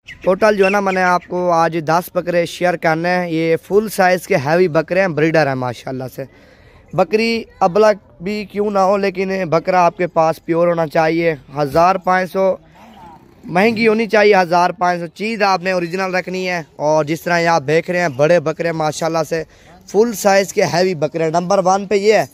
Total जो है ना मैंने आपको आज 10 बकरे शेयर करने हैं। ये फुल साइज़ के हैवी बकरे हैं, ब्रीडर हैं माशाल्लाह से। बकरी अबला भी क्यों ना हो, लेकिन बकरा आपके पास प्योर होना चाहिए। 1500 महंगी होनी चाहिए, 1500 चीज़ आपने ओरिजिनल रखनी है। और जिस तरह ये आप देख रहे हैं बड़े बकरे माशाल्लाह से फुल साइज़ के हैवी बकरे। नंबर 1 पे ये है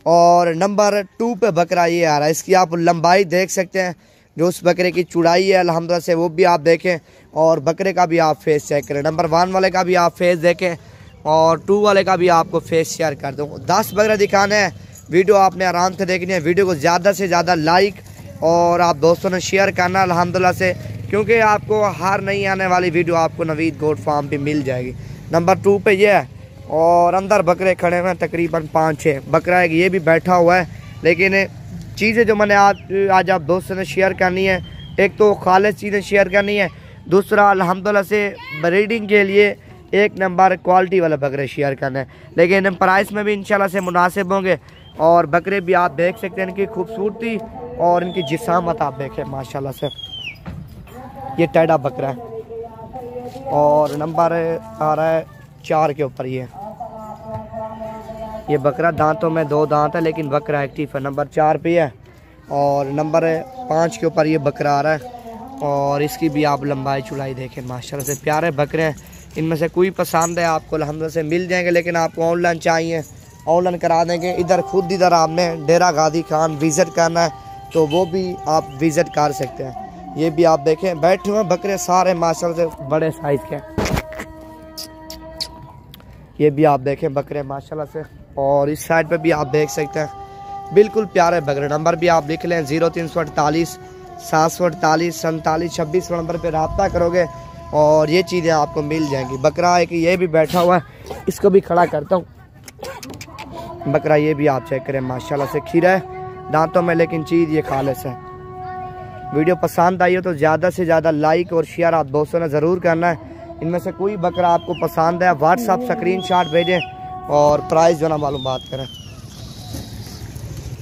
और नंबर 2 पे बकरा ये आ रहा है। इसकी आप लंबाई देख सकते हैं, जो उस बकरे की चौड़ाई है अल्हम्दुलिल्लाह से वो भी आप देखें, और बकरे का भी आप फेस चेक करें। नंबर 1 वाले का भी आप फेस देखें और 2 वाले का भी आपको फेस शेयर कर दूँ। 10 बकरे दिखाने हैं, वीडियो आपने आराम से देखनी है। वीडियो को ज़्यादा से ज़्यादा लाइक और आप दोस्तों ने शेयर करना अल्हम्दुलिल्लाह से, क्योंकि आपको हर नई आने वाली वीडियो आपको नवीद गोट फार्म पे मिल जाएगी। नंबर 2 पे ये है और अंदर बकरे खड़े हुए हैं तकरीबन 5-6 बकरा एक ये भी बैठा हुआ है। लेकिन चीज़ें जो मैंने आज आप दोस्तों ने शेयर करनी है, एक तो खालिस चीज़ें शेयर करनी है, दूसरा अल्हम्दुलिल्लाह से ब्रीडिंग के लिए एक नंबर क्वालिटी वाले बकरे शेयर करने हैं। लेकिन प्राइस में भी इंशाल्लाह से मुनासिब होंगे। और बकरे भी आप देख सकते हैं, इनकी खूबसूरती और इनकी जिसामत आप देखें माशाल्लाह से। ये टेढ़ा बकरा है और नंबर आ रहा है 4 के ऊपर। ये बकरा दांतों में 2 दांत है, लेकिन बकरा एक्टिव है। नंबर 4 पे है और नंबर 5 के ऊपर ये बकरा आ रहा है। और इसकी भी आप लंबाई चौड़ाई देखें माशाल्लाह से। प्यारे बकरे हैं, इनमें से कोई पसंद है आपको अल्हम्दुलिल्लाह से मिल जाएंगे। लेकिन आपको ऑनलाइन चाहिए, ऑनलाइन करा देंगे। इधर आपने डेरा गादी खान विज़िट करना है तो वो भी आप विज़िट कर सकते हैं। ये भी आप देखें बैठे हुए बकरे सारे माशाल्लाह से बड़े साइज़ के। ये भी आप देखें बकरे माशाल्लाह से। और इस साइड पे भी आप देख सकते हैं बिल्कुल प्यारे बकरे। नंबर भी आप लिख लें 0348 748 47 26 नंबर पे रब्ता करोगे और ये चीज़ें आपको मिल जाएंगी। बकरा है कि ये भी बैठा हुआ है, इसको भी खड़ा करता हूँ। बकरा ये भी आप चेक करें माशाल्लाह से, खीरा है दांतों में, लेकिन चीज़ ये खालिस है। वीडियो पसंद आई हो तो ज़्यादा से ज़्यादा लाइक और शेयर आप दोस्तों ने ज़रूर करना है। इनमें से कोई बकरा आपको पसंद है व्हाट्सअप स्क्रीनशॉट भेजें और प्राइस जो ना मालूमात करें।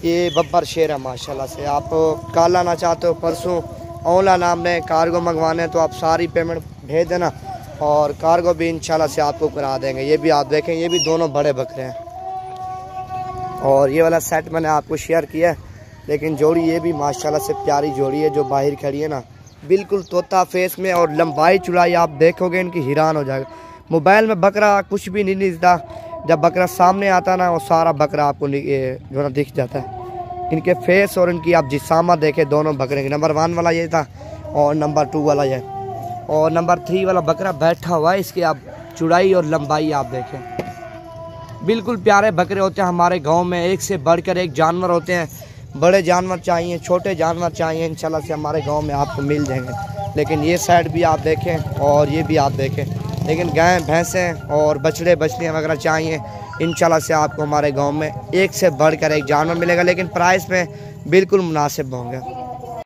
ये बब्बर शेर है माशाल्लाह से। आप कल आना चाहते हो परसों, ऑनलाइन आपने कार्गो मंगवाने तो आप सारी पेमेंट भेज देना और कार्गो भी इंशाल्लाह से आपको करा देंगे। ये भी आप देखें, ये भी दोनों बड़े बकरे हैं। और ये वाला सेट मैंने आपको शेयर किया है, लेकिन जोड़ी ये भी माशाल्लाह से प्यारी जोड़ी है जो बाहर खड़ी है ना, बिल्कुल तोता फेस में। और लंबाई चौड़ाई आप देखोगे इनकी हैरान हो जाएगा। मोबाइल में बकरा कुछ भी नहीं दिखता, जब बकरा सामने आता ना वो सारा बकरा आपको जो ना दिख जाता है। इनके फेस और इनकी आप जिसामत देखें दोनों बकरे की। नंबर 1 वाला ये था और नंबर 2 वाला ये, और नंबर 3 वाला बकरा बैठा हुआ है। इसकी आप चौड़ाई और लंबाई आप देखें, बिल्कुल प्यारे बकरे होते हैं। हमारे गाँव में एक से बढ़कर एक जानवर होते हैं। बड़े जानवर चाहिए, छोटे जानवर चाहिए, इंशाल्लाह से हमारे गांव में आपको मिल जाएंगे। लेकिन ये साइड भी आप देखें और ये भी आप देखें। लेकिन गाय भैंसें और बछड़े बछड़ियाँ वगैरह चाहिए, इंशाल्लाह से आपको हमारे गांव में एक से बढ़कर एक जानवर मिलेगा, लेकिन प्राइस में बिल्कुल मुनासिब होंगे।